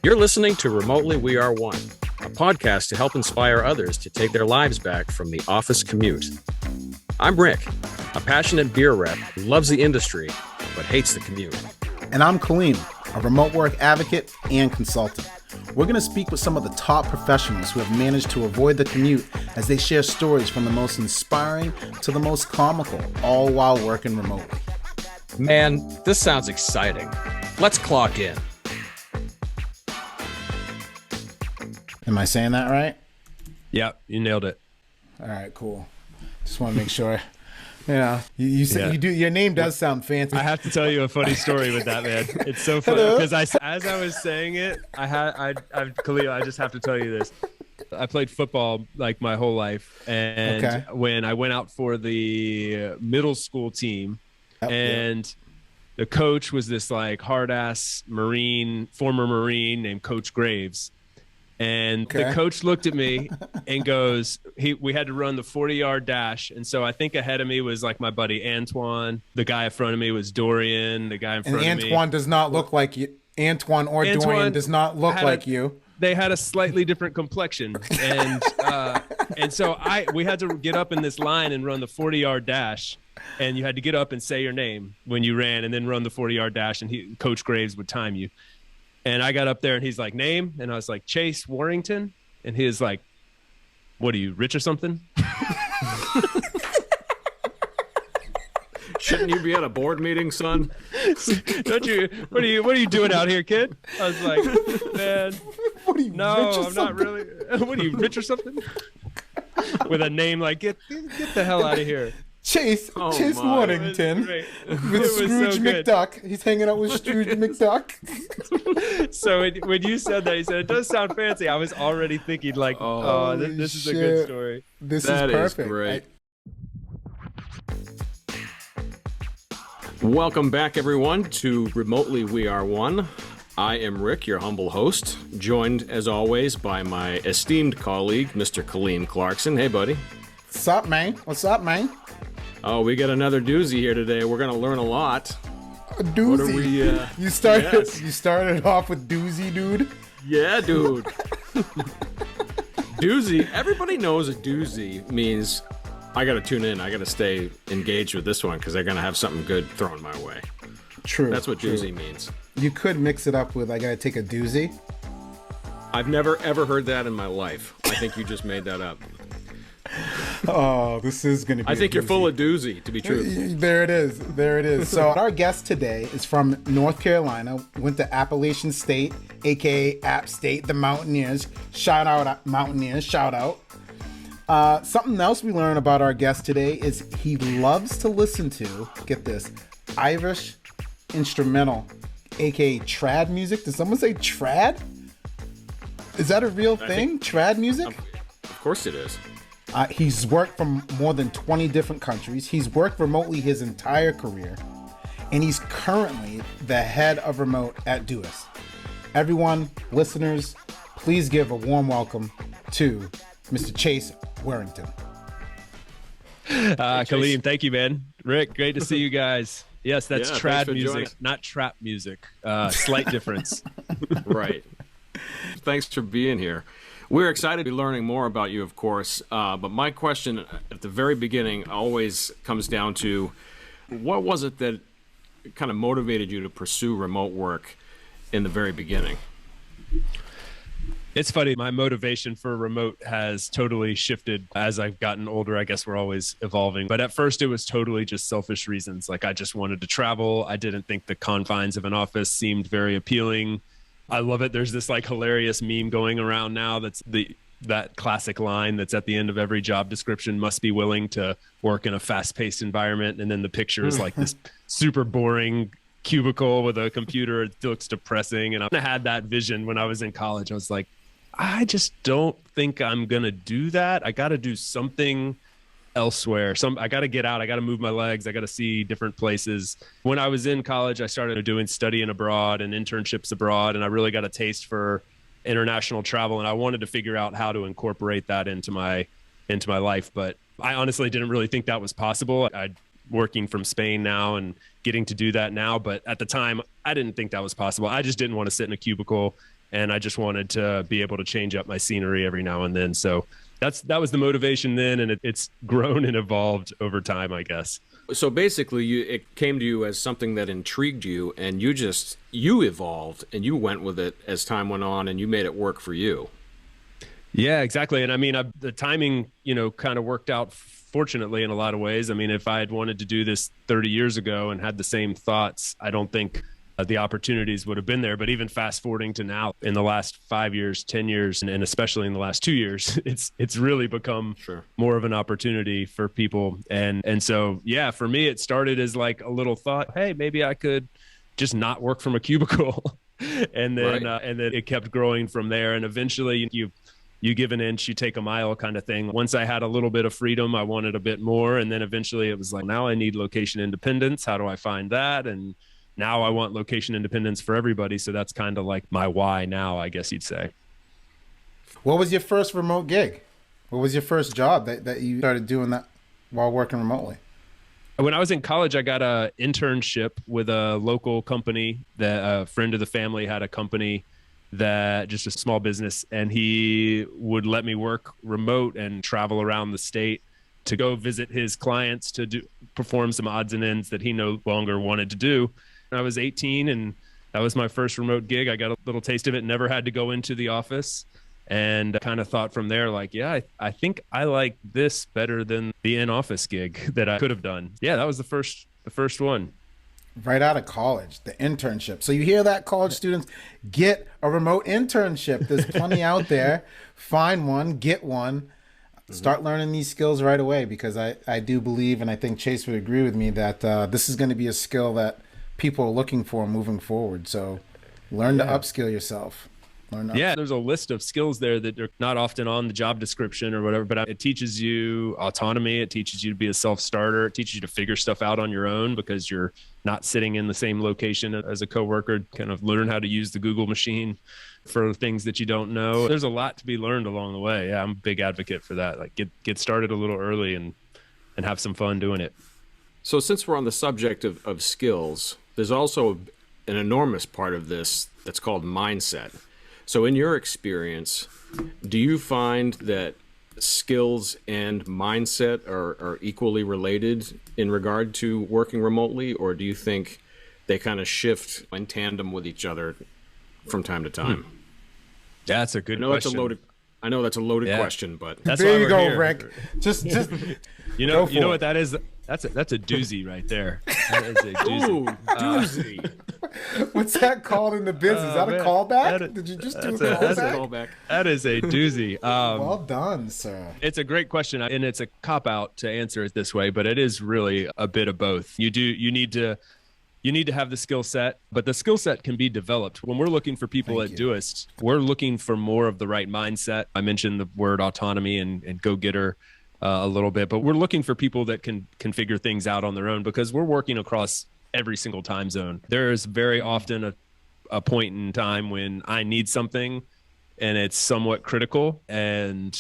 You're listening to Remotely We Are One, a podcast to help inspire others to take their lives back from the office commute. I'm Rick, a passionate beer rep who loves the industry but hates the commute. And I'm Kaleem, a remote work advocate and consultant. We're going to speak with some of the top professionals who have managed to avoid the commute as they share stories from the most inspiring to the most comical, all while working remotely. Man, this sounds exciting. Let's clock in. Am I saying that right? Yep, you nailed it. All right, cool. Just want to make sure. You say you do. Your name does sound fancy. I have to tell you a funny story with that, man. It's so funny because as I was saying it, Khalil, I just have to tell you this. I played football like my whole life, and when I went out for the middle school team, the coach was this like hard ass former Marine named Coach Graves. And the coach looked at me and goes, we had to run the 40-yard dash. And so I think ahead of me was like my buddy Antoine. The guy in front of me was Dorian. The guy in front of me. And Antoine does not look like you. Antoine Dorian does not look like you. They had a slightly different complexion. And so we had to get up in this line and run the 40-yard dash. And you had to get up and say your name when you ran and then run the 40-yard dash. And Coach Graves would time you. And I got up there and he's like, name? And I was like, Chase Warrington. And he was like, what are you, rich or something? Shouldn't you be at a board meeting, son? What are you doing out here, kid? I was like, man, I'm not really. What are you, rich or something? With a name like, get the hell out of here. Chase Warrington with Scrooge McDuck. He's hanging out with Scrooge McDuck. So when you said that, you said, it does sound fancy. I was already thinking like, this is a good story. That is perfect. Is great. Welcome back, everyone, to Remotely We Are One. I am Rick, your humble host, joined, as always, by my esteemed colleague, Mr. Kaleem Clarkson. Hey, buddy. What's up, man? Oh, we got another doozy here today. We're going to learn a lot. A doozy? What are we, You started off with doozy, dude? Yeah, dude. Doozy. Everybody knows a doozy means I got to tune in. I got to stay engaged with this one because they're going to have something good thrown my way. True. That's what doozy means. You could mix it up with I got to take a doozy. I've never, ever heard that in my life. I think you just made that up. Oh, this is going to be I think you're full of doozy, to be truthful. There it is. So our guest today is from North Carolina, went to Appalachian State, a.k.a. App State, the Mountaineers. Shout out, Mountaineers, shout out. Something else we learn about our guest today is he loves to listen to, get this, Irish instrumental, a.k.a. trad music. Did someone say trad? Is that a real thing? Trad music? Of course it is. He's worked from more than 20 different countries. He's worked remotely his entire career. And he's currently the head of remote at Doist. Everyone, listeners, please give a warm welcome to Mr. Chase Warrington. Kaleem, thank you, man. Rick, great to see you guys. Yes, that's trad music, not trap music. Slight difference. Right. Thanks for being here. We're excited to be learning more about you, of course, but my question at the very beginning always comes down to what was it that kind of motivated you to pursue remote work in the very beginning? It's funny. My motivation for remote has totally shifted as I've gotten older. I guess we're always evolving. But at first, it was totally just selfish reasons. Like I just wanted to travel. I didn't think the confines of an office seemed very appealing. I love it. There's this like hilarious meme going around now that's that classic line that's at the end of every job description, must be willing to work in a fast-paced environment. And then the picture is like this super boring cubicle with a computer. It looks depressing. And I had that vision when I was in college. I was like, I just don't think I'm going to do that. I got to do something elsewhere. I got to get out. I got to move my legs. I got to see different places. When I was in college, I started doing studying abroad and internships abroad, and I really got a taste for international travel. And I wanted to figure out how to incorporate that into my life. But I honestly didn't really think that was possible. I'm working from Spain now and getting to do that now. But at the time, I didn't think that was possible. I just didn't want to sit in a cubicle and I just wanted to be able to change up my scenery every now and then. So that was the motivation then, and it's grown and evolved over time, I guess. So basically, it came to you as something that intrigued you, and you evolved and you went with it as time went on, and you made it work for you. Yeah, exactly. And I mean, the timing, kind of worked out fortunately in a lot of ways. I mean, if I had wanted to do this 30 years ago and had the same thoughts, I don't think the opportunities would have been there. But even fast forwarding to now, in the last 5 years, 10 years, and especially in the last 2 years, it's really become more of an opportunity for people. And so, yeah, for me, it started as like a little thought, hey, maybe I could just not work from a cubicle. and then it kept growing from there. And eventually you give an inch, you take a mile kind of thing. Once I had a little bit of freedom, I wanted a bit more. And then eventually it was like, now I need location independence. How do I find that? And now I want location independence for everybody. So that's kind of like my why now, I guess you'd say. What was your first remote gig? What was your first job that you started doing that while working remotely? When I was in college, I got an internship with a local company that a friend of the family had a company that just a small business, and he would let me work remote and travel around the state to go visit his clients to perform some odds and ends that he no longer wanted to do. I was 18 and that was my first remote gig. I got a little taste of it, never had to go into the office, and kind of thought from there, like, yeah, I think I like this better than the in-office gig that I could have done. Yeah, that was the first one. Right out of college, the internship. So you hear that, college students, get a remote internship. There's plenty out there. Find one, get one, start learning these skills right away, because I do believe, and I think Chase would agree with me, that this is going to be a skill that people are looking for moving forward. So learn to upskill yourself. There's a list of skills there that are not often on the job description or whatever, but it teaches you autonomy. It teaches you to be a self-starter. It teaches you to figure stuff out on your own because you're not sitting in the same location as a coworker. Kind of learn how to use the Google machine for things that you don't know. There's a lot to be learned along the way. Yeah, I'm a big advocate for that. Like get started a little early and have some fun doing it. So since we're on the subject of skills, there's also an enormous part of this that's called mindset. So in your experience, do you find that skills and mindset are equally related in regard to working remotely, or do you think they kind of shift in tandem with each other from time to time? Yeah, that's a good question. I know that's a loaded question, but that's there you go, here. Rick. Just you know what that is? That's a doozy right there. That is a doozy. Ooh, doozy. What's that called in the biz? Is that a callback? Did you just do a callback? That's a callback. That is a doozy. Well done, sir. It's a great question, and it's a cop-out to answer it this way, but it is really a bit of both. You need to have the skill set, but the skill set can be developed. When we're looking for people at Doist, we're looking for more of the right mindset. I mentioned the word autonomy and go-getter a little bit, but we're looking for people that can figure things out on their own, because we're working across every single time zone. There is very often a point in time when I need something and it's somewhat critical, and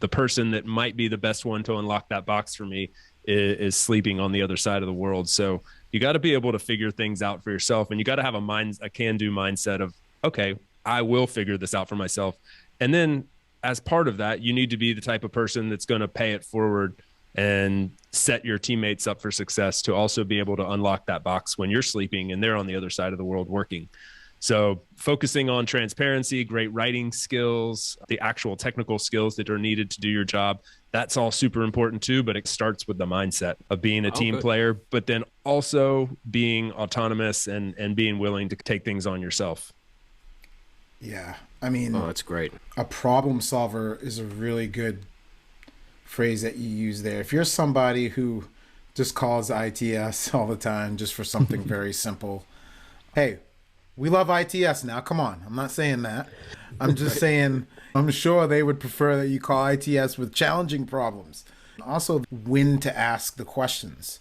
the person that might be the best one to unlock that box for me is sleeping on the other side of the world. So you got to be able to figure things out for yourself, and you got to have a can-do mindset of, okay, I will figure this out for myself. And then as part of that, you need to be the type of person that's going to pay it forward and set your teammates up for success to also be able to unlock that box when you're sleeping and they're on the other side of the world working. So focusing on transparency, great writing skills, the actual technical skills that are needed to do your job, that's all super important too, but it starts with the mindset of being a team player, but then also being autonomous and being willing to take things on yourself. Yeah. I mean, that's great. A problem solver is a really good phrase that you use there. If you're somebody who just calls ITS all the time just for something very simple, hey, we love ITS now. Come on. I'm not saying that. I'm just saying I'm sure they would prefer that you call ITS with challenging problems. Also, when to ask the questions.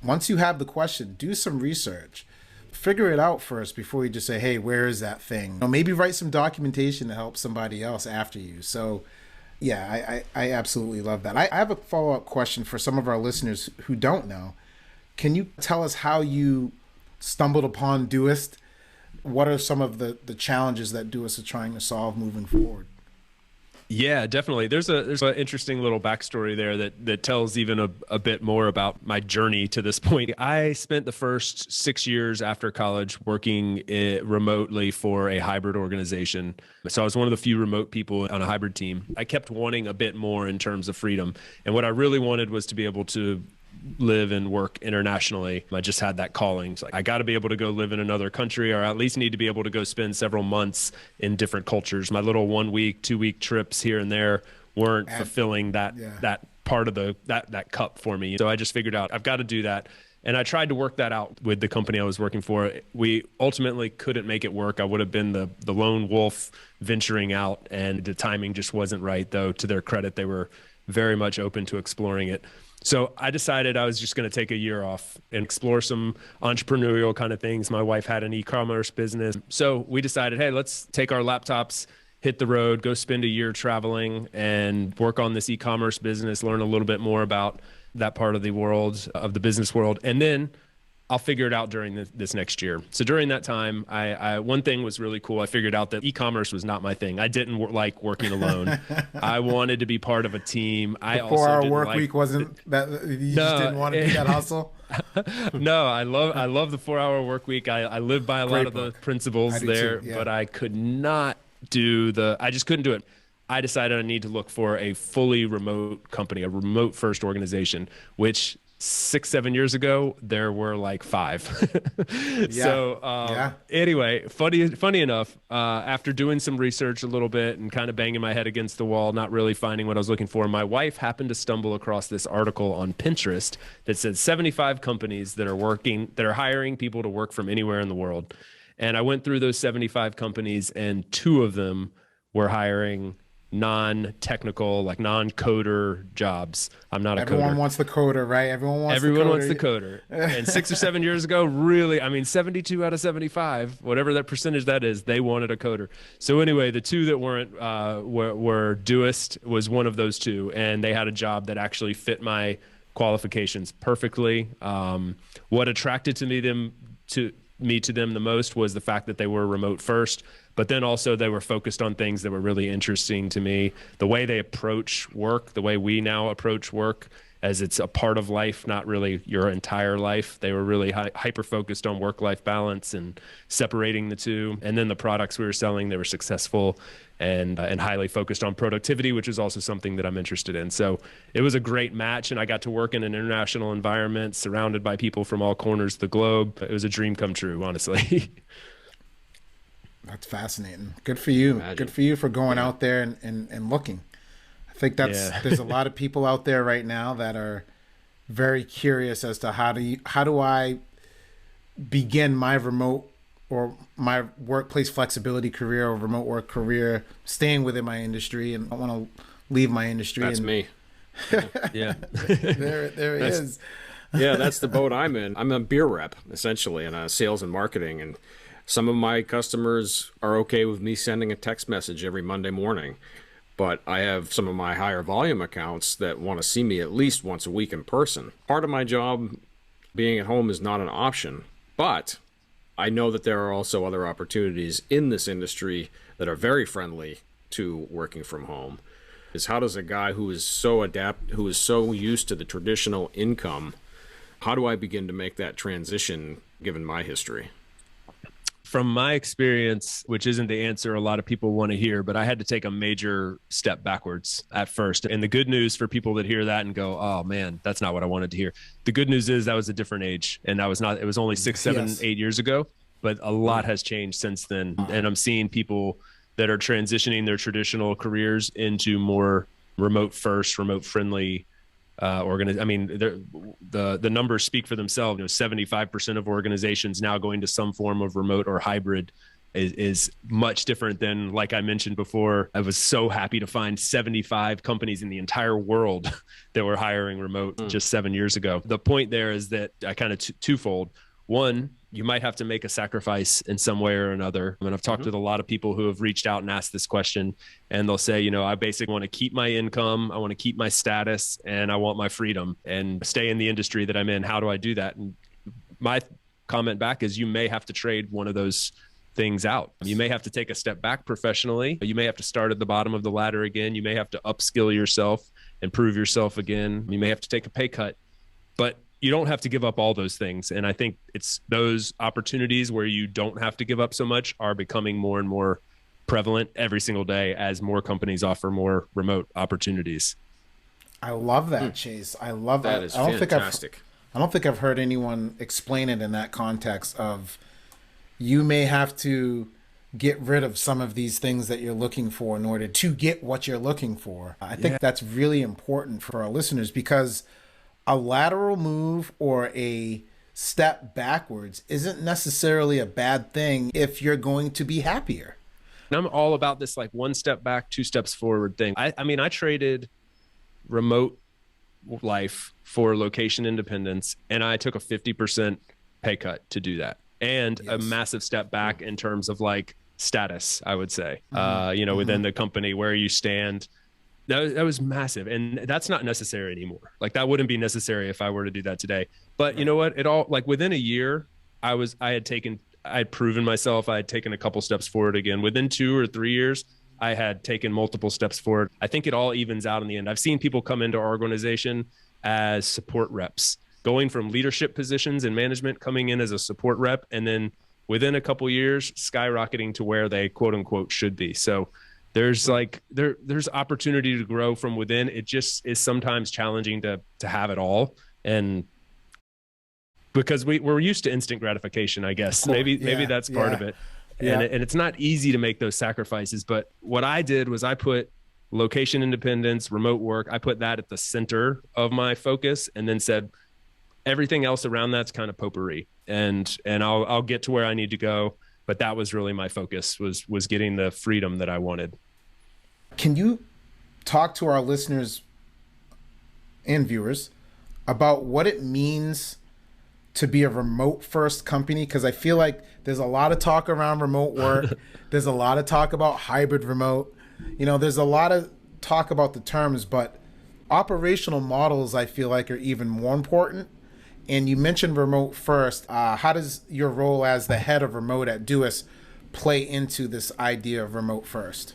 Once you have the question, do some research. Figure it out first before you just say, hey, where is that thing? Maybe write some documentation to help somebody else after you. So, yeah, I absolutely love that. I have a follow-up question for some of our listeners who don't know. Can you tell us how you stumbled upon Doist? what are some of the challenges that Doist are trying to solve moving forward? Yeah, definitely. There's an interesting little backstory there that tells even a bit more about my journey to this point. I spent the first 6 years after college working remotely for a hybrid organization. So I was one of the few remote people on a hybrid team. I kept wanting a bit more in terms of freedom. And what I really wanted was to be able to live and work internationally. I just had that calling. It's like, I got to be able to go live in another country, or at least need to be able to go spend several months in different cultures. My little 1 week, 2 week trips here and there weren't fulfilling that part of that cup for me. So I just figured out I've got to do that. And I tried to work that out with the company I was working for. We ultimately couldn't make it work. I would have been the lone wolf venturing out, and the timing just wasn't right, though. To their credit, they were very much open to exploring it. So I decided I was just going to take a year off and explore some entrepreneurial kind of things. My wife had an e-commerce business. So we decided, hey, let's take our laptops, hit the road, go spend a year traveling and work on this e-commerce business, learn a little bit more about that part of the world, of the business world. And then I'll figure it out during this next year. So during that time, I one thing was really cool. I figured out that e-commerce was not my thing. I didn't like working alone. I wanted to be part of a team. The 4-hour work week wasn't that, you just didn't want to be that hustle? No, I love the 4-hour work week. I live by a lot of the principles there, but I could not I just couldn't do it. I decided I need to look for a fully remote company, a remote first organization, which 6-7 years ago there were like 5. Anyway, funny enough, after doing some research a little bit and kind of banging my head against the wall, not really finding what I was looking for, my wife happened to stumble across this article on Pinterest that said 75 companies that are hiring people to work from anywhere in the world. And I went through those 75 companies, and 2 of them were hiring non-technical, like non-coder jobs. I'm not a coder. Everyone wants the coder, right? Everyone wants the coder. And 6 or 7 years ago, really, 72 out of 75, whatever that percentage that is, they wanted a coder. So anyway, the 2 that weren't were Doist was one of those 2, and they had a job that actually fit my qualifications perfectly. What attracted to them the most was the fact that they were remote first, but then also they were focused on things that were really interesting to me. The way they approach work, the way we now approach work, as it's a part of life, not really your entire life. They were really hyper-focused on work-life balance and separating the two. And then the products we were selling, they were successful and highly focused on productivity, which is also something that I'm interested in. So it was a great match, and I got to work in an international environment surrounded by people from all corners of the globe. It was a dream come true, honestly. That's fascinating. Good for you. Imagine. Good for you for going out there and looking. I think there's a lot of people out there right now that are very curious as to how do I begin my remote or my workplace flexibility career or remote work career, staying within my industry, and I want to leave my industry. That's me. Yeah. There it is. Yeah, that's the boat I'm in. I'm a beer rep, essentially, in sales and marketing. And some of my customers are okay with me sending a text message every Monday morning. But I have some of my higher volume accounts that want to see me at least once a week in person. Part of my job, being at home, is not an option. But I know that there are also other opportunities in this industry that are very friendly to working from home. Is how does a guy who is so used to the traditional income, how do I begin to make that transition given my history? From my experience, which isn't the answer a lot of people want to hear, but I had to take a major step backwards at first. And the good news for people that hear that and go, oh man, that's not what I wanted to hear. The good news is that was a different age, and it was only 6, 7, 8 years ago, but a lot has changed since then. And I'm seeing people that are transitioning their traditional careers into more remote first, remote friendly the numbers speak for themselves. 75% of organizations now going to some form of remote or hybrid is much different than, like I mentioned before. I was so happy to find 75 companies in the entire world that were hiring remote just 7 years ago. The point there is that I kind of twofold. One, you might have to make a sacrifice in some way or another. I mean, I've talked with a lot of people who have reached out and asked this question, and they'll say, I basically want to keep my income, I want to keep my status, and I want my freedom and stay in the industry that I'm in. How do I do that? And my comment back is you may have to trade one of those things out. You may have to take a step back professionally. You may have to start at the bottom of the ladder again. You may have to upskill yourself, improve yourself again. You may have to take a pay cut, but you don't have to give up all those things. And I think it's those opportunities where you don't have to give up so much are becoming more and more prevalent every single day as more companies offer more remote opportunities. I love that, Chase. I love that. That is fantastic. I don't think I've heard anyone explain it in that context of you may have to get rid of some of these things that you're looking for in order to get what you're looking for. I think that's really important for our listeners, because a lateral move or a step backwards isn't necessarily a bad thing if you're going to be happier. And I'm all about this like one step back, two steps forward thing. I mean, I traded remote life for location independence, and I took a 50% pay cut to do that. And a massive step back in terms of like status, I would say, within the company, where you stand. That was massive. And that's not necessary anymore. Like that wouldn't be necessary if I were to do that today. But you know what? It all, like within a year, I had proven myself. I had taken a couple steps forward again. Within 2 or 3 years, I had taken multiple steps forward. I think it all evens out in the end. I've seen people come into our organization as support reps, going from leadership positions in management, coming in as a support rep, and then within a couple years, skyrocketing to where they quote unquote should be. So there's there's opportunity to grow from within. It just is sometimes challenging to have it all. And because we're used to instant gratification, I guess. Maybe that's part of it. And it's not easy to make those sacrifices. But what I did was I put location independence, remote work, I put that at the center of my focus, and then said everything else around that's kind of potpourri. And I'll get to where I need to go. But that was really my focus, was getting the freedom that I wanted. Can you talk to our listeners and viewers about what it means to be a remote first company? Because I feel like there's a lot of talk around remote work. There's a lot of talk about hybrid remote. There's a lot of talk about the terms, but operational models, I feel like, are even more important. And you mentioned remote first. How does your role as the head of remote at Doist play into this idea of remote first?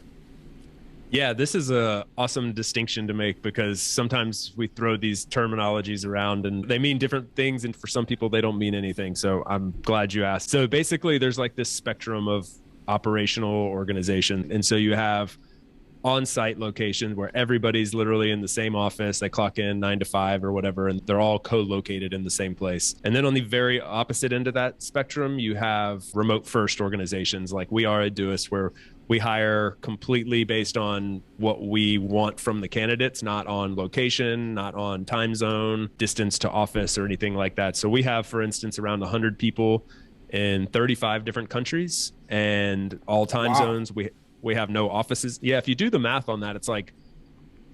Yeah, this is a awesome distinction to make, because sometimes we throw these terminologies around and they mean different things, and for some people they don't mean anything. So I'm glad you asked. So basically there's like this spectrum of operational organization. And so you have on-site locations where everybody's literally in the same office. They clock in 9 to 5 or whatever, and they're all co-located in the same place. And then on the very opposite end of that spectrum, you have remote first organizations like we are at Doist, where we hire completely based on what we want from the candidates, not on location, not on time zone, distance to office, or anything like that. So we have, for instance, around 100 people in 35 different countries and all time zones. We have no offices. Yeah, if you do the math on that, it's like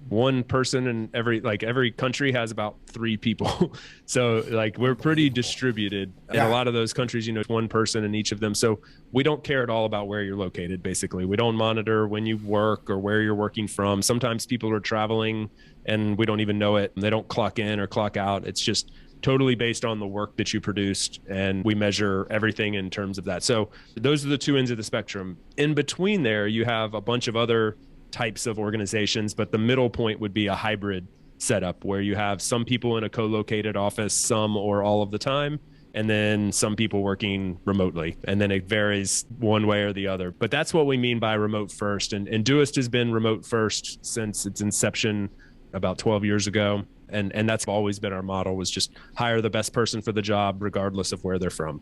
one person in every country has about 3 people. So like we're pretty distributed in a lot of those countries, it's one person in each of them. So we don't care at all about where you're located. Basically, we don't monitor when you work or where you're working from. Sometimes people are traveling and we don't even know it. They don't clock in or clock out. It's just totally based on the work that you produced, and we measure everything in terms of that. So those are the two ends of the spectrum. In between there, you have a bunch of other types of organizations, but the middle point would be a hybrid setup where you have some people in a co-located office, some or all of the time, and then some people working remotely. And then it varies one way or the other. But that's what we mean by remote first. And Doist has been remote first since its inception about 12 years ago. And that's always been our model, was just hire the best person for the job, regardless of where they're from.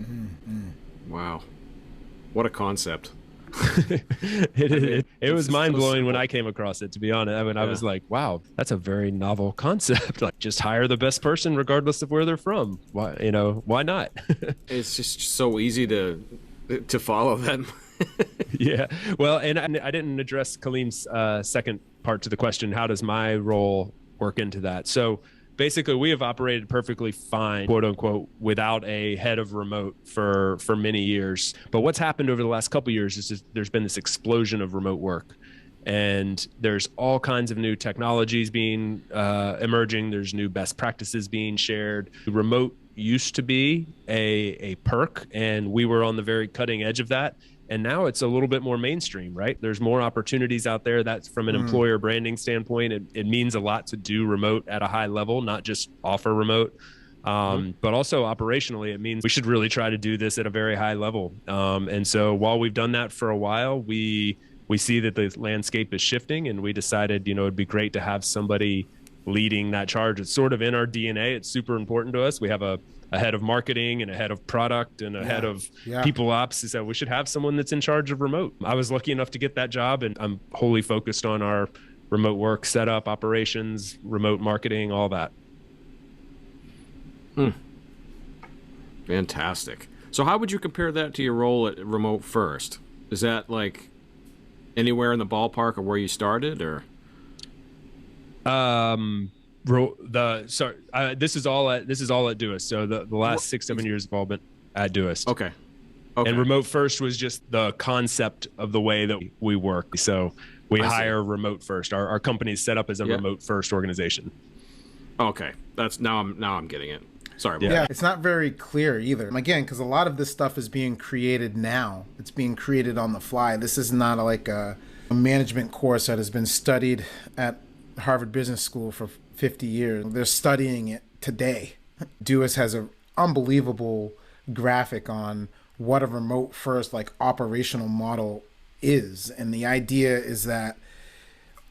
Mm-hmm. Wow. What a concept. It was mind-blowing when I came across it, to be honest. I mean, I was like, wow, that's a very novel concept. Like, just hire the best person regardless of where they're from. Why not? It's just so easy to follow them. Yeah. Well, and I didn't address Kaleem's second part to the question, how does my role work into that? So basically, we have operated perfectly fine, quote unquote, without a head of remote for many years. But what's happened over the last couple of years is there's been this explosion of remote work, and there's all kinds of new technologies being emerging. There's new best practices being shared. Remote used to be a perk, and we were on the very cutting edge of that. And now it's a little bit more mainstream, right? There's more opportunities out there. That's from an employer branding standpoint. It means a lot to do remote at a high level, not just offer remote. But also operationally, it means we should really try to do this at a very high level. And so while we've done that for a while, we see that the landscape is shifting, and we decided, it'd be great to have somebody leading that charge. It's sort of in our DNA. It's super important to us. We have a head of marketing and a head of product and a head of people ops. So we should have someone that's in charge of remote. I was lucky enough to get that job, and I'm wholly focused on our remote work setup, operations, remote marketing, all that. Fantastic. So how would you compare that to your role at Remote First? Is that like anywhere in the ballpark of where you started, or? This is all at Doist. So the last 6-7 years have all been at Doist. Okay. And Remote First was just the concept of the way that we work. So we hire Remote First. Our company is set up as a Remote First organization. Okay, that's now I'm getting it. Sorry about that. It's not very clear either. Again, because a lot of this stuff is being created now. It's being created on the fly. This is not like a management course that has been studied at Harvard Business School for 50 years. They're studying it today. Doist has an unbelievable graphic on what a remote first operational model is. And the idea is that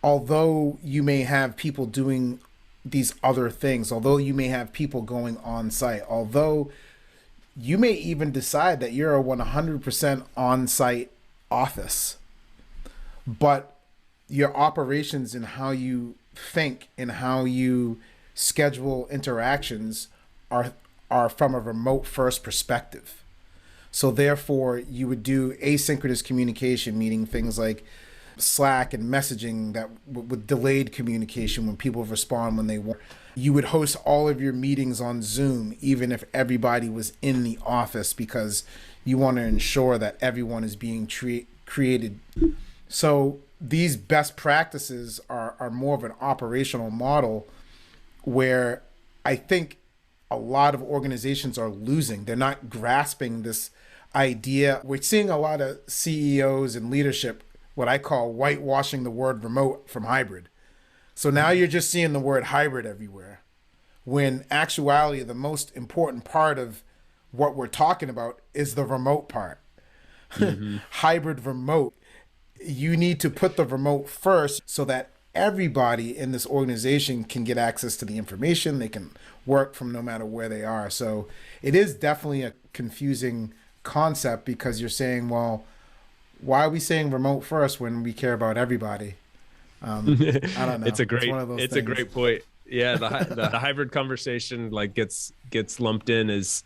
although you may have people doing these other things, although you may have people going on site, although you may even decide that you're a 100% on site office, but your operations and how you think and how you schedule interactions are from a remote first perspective. So therefore you would do asynchronous communication, meaning things like Slack and messaging that with delayed communication when people respond when they want. You would host all of your meetings on Zoom, even if everybody was in the office, because you want to ensure that everyone is being created. So these best practices are more of an operational model where I think a lot of organizations are losing. They're not grasping this idea. We're seeing a lot of CEOs and leadership, what I call whitewashing the word remote from hybrid. So now you're just seeing the word hybrid everywhere, when actuality, the most important part of what we're talking about is the remote part. Hybrid remote. You need to put the remote first so that everybody in this organization can get access to the information. They can work from no matter where they are. So it is definitely a confusing concept, because you're saying, well, why are we saying remote first when we care about everybody? I don't know. It's a great point. Yeah, the hybrid conversation gets lumped in as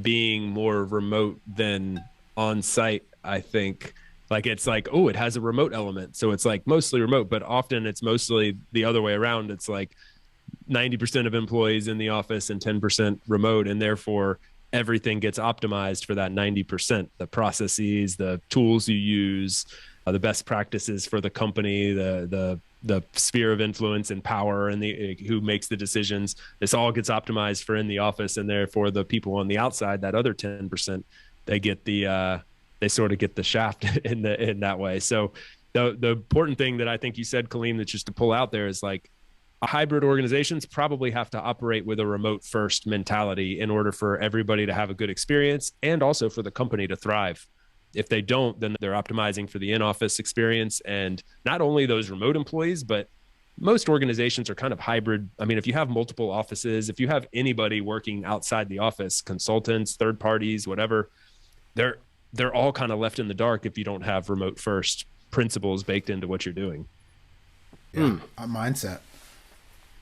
being more remote than on site. I think it's oh, it has a remote element, so it's mostly remote, but often it's mostly the other way around. It's 90% of employees in the office and 10% remote, and therefore everything gets optimized for that 90%. The processes, the tools you use, the best practices for the company, the sphere of influence and power, and who makes the decisions. This all gets optimized for in the office, and therefore the people on the outside, that other 10%, they sort of get the shaft in that way. So the important thing that I think you said, Kaleem, that's just to pull out there is hybrid organizations probably have to operate with a remote first mentality in order for everybody to have a good experience, and also for the company to thrive. If they don't, then they're optimizing for the in-office experience, and not only those remote employees, but most organizations are kind of hybrid. I mean, if you have multiple offices, if you have anybody working outside the office, consultants, third parties, whatever, they're all kind of left in the dark if you don't have remote first principles baked into what you're doing. Yeah, a mindset.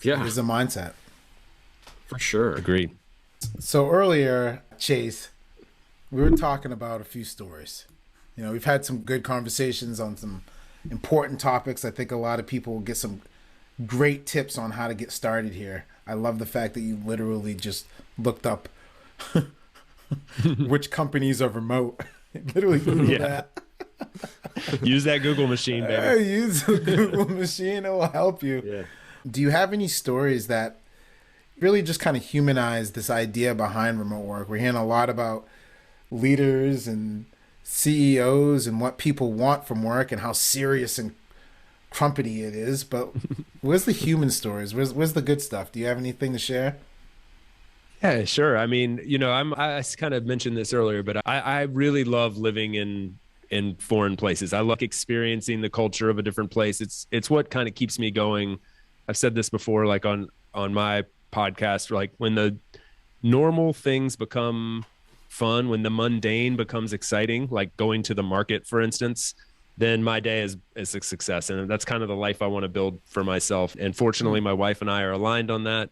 Yeah, it is a mindset. For sure. Agreed. So earlier, Chase, we were talking about a few stories. We've had some good conversations on some important topics. I think a lot of people will get some great tips on how to get started here. I love the fact that you literally just looked up which companies are remote. Literally Google that. Use that Google machine, baby. Use the Google machine. It will help you. Yeah. Do you have any stories that really just kind of humanized this idea behind remote work. We're hearing a lot about leaders and CEOs and what people want from work and how serious and trumpety it is. But where's the human stories? Where's the good stuff? Do you have anything to share? Yeah, sure. I mean, I kind of mentioned this earlier, but I really love living in foreign places. I love experiencing the culture of a different place. It's what kind of keeps me going. I've said this before, like on my podcast, like when the normal things become fun, when the mundane becomes exciting, like going to the market, for instance, then my day is a success. And that's kind of the life I want to build for myself. And fortunately, my wife and I are aligned on that.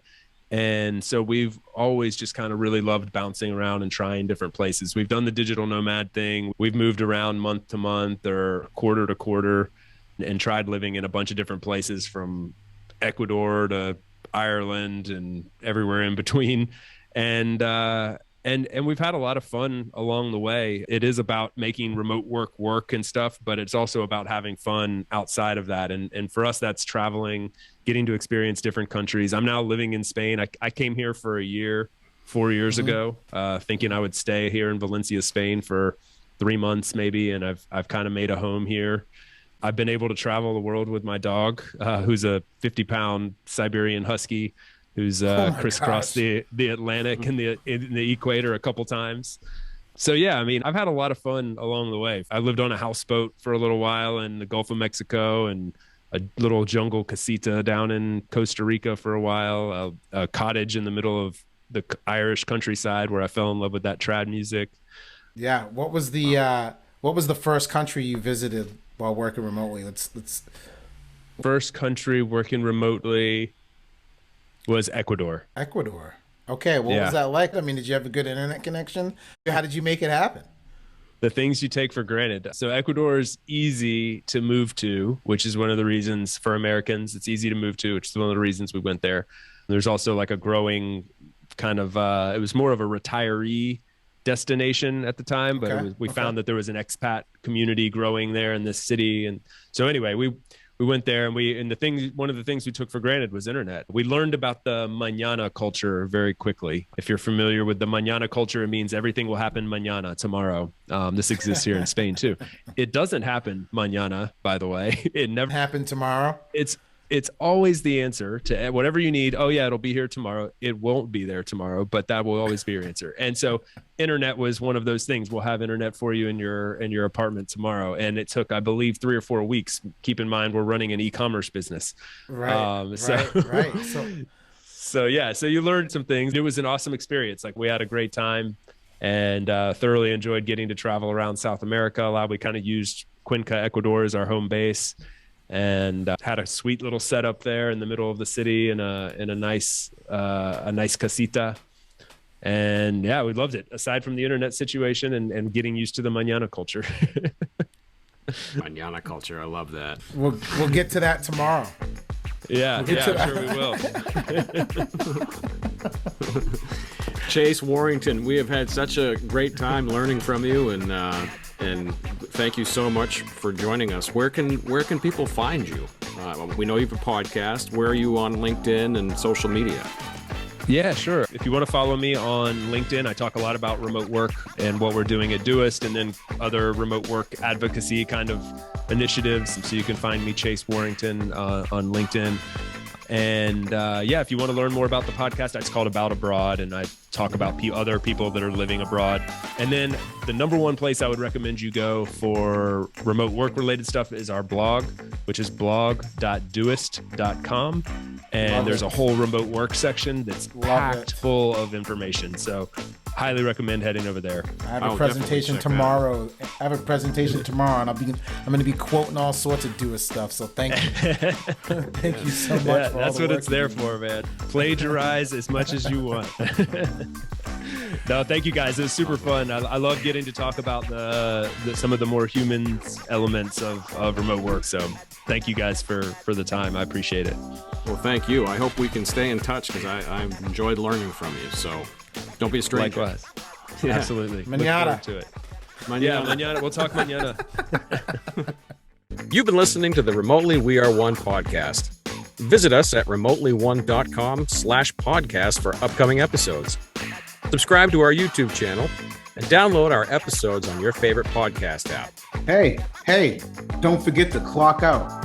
And so we've always just kind of really loved bouncing around and trying different places. We've done the digital nomad thing. We've moved around month to month or quarter to quarter and tried living in a bunch of different places, from Ecuador to Ireland and everywhere in between. And we've had a lot of fun along the way. It is about making remote work and stuff, but it's also about having fun outside of that. And for us, that's traveling, getting to experience different countries. I'm now living in Spain. I came here for a year, 4 years ago, thinking I would stay here in Valencia, Spain for 3 months maybe. And I've kind of made a home here. I've been able to travel the world with my dog, who's a 50-pound Siberian Husky, who's crisscrossed the Atlantic and the equator a couple times. So yeah, I mean, I've had a lot of fun along the way. I lived on a houseboat for a little while in the Gulf of Mexico, and a little jungle casita down in Costa Rica for a while, a cottage in the middle of the Irish countryside where I fell in love with that trad music. Yeah. What was the first country you visited while working remotely? Let's. First country working remotely was Ecuador. Ecuador. Okay. What was that like? I mean, did you have a good internet connection? How did you make it happen? The things you take for granted. So Ecuador is easy to move to, which is one of the reasons for Americans it's easy to move to, which is one of the reasons we went there. There's also like a growing kind of, it was more of a retiree destination at the time, but we found that there was an expat community growing there in this city. And so anyway, we went there, and one of the things we took for granted was internet. We learned about the mañana culture very quickly. If you're familiar with the mañana culture, it means everything will happen mañana, tomorrow. This exists here in Spain too. It doesn't happen mañana, by the way. It never happened tomorrow. It's always the answer to whatever you need. Oh yeah, it'll be here tomorrow. It won't be there tomorrow, but that will always be your answer. And so internet was one of those things. We'll have internet for you in your apartment tomorrow. And it took, I believe, 3 or 4 weeks. Keep in mind, we're running an e-commerce business. Right. So yeah, so you learned some things. It was an awesome experience. Like, we had a great time, and thoroughly enjoyed getting to travel around South America. We kind of used Cuenca, Ecuador as our home base. And had a sweet little setup there in the middle of the city in a nice casita. And yeah, we loved it, aside from the internet situation and getting used to the mañana culture. Mañana culture, I love that. We'll get to that tomorrow. I'm sure we will. Chase Warrington, we have had such a great time learning from you, and thank you so much for joining us. Where can people find you? We know you have a podcast. Where are you on LinkedIn and social media? Yeah, sure. If you want to follow me on LinkedIn, I talk a lot about remote work and what we're doing at Doist, and then other remote work advocacy kind of initiatives. So you can find me, Chase Warrington, on LinkedIn. And if you want to learn more about the podcast, it's called About Abroad, and I talk about other people that are living abroad. And then the number one place I would recommend you go for remote work related stuff is our blog, which is blog.doist.com. And there's a whole remote work section that's packed full of information. So highly recommend heading over there. I have a presentation tomorrow. And I'm going to be quoting all sorts of Doist stuff. So thank you. Thank you so much. Yeah, that's what it's there for, man. Plagiarize as much as you want. No, thank you guys. It was super fun. I love getting to talk about some of the more human elements of remote work. So thank you guys for the time. I appreciate it. Well, thank you. I hope we can stay in touch, because I've enjoyed learning from you. So don't be a stranger. Likewise. Yeah. Absolutely. Mañana. To it. Yeah, mañana. We'll talk mañana. You've been listening to the Remotely We Are One podcast. Visit us at remotelyone.com/podcast for upcoming episodes. Subscribe to our YouTube channel and download our episodes on your favorite podcast app. Hey, don't forget to clock out.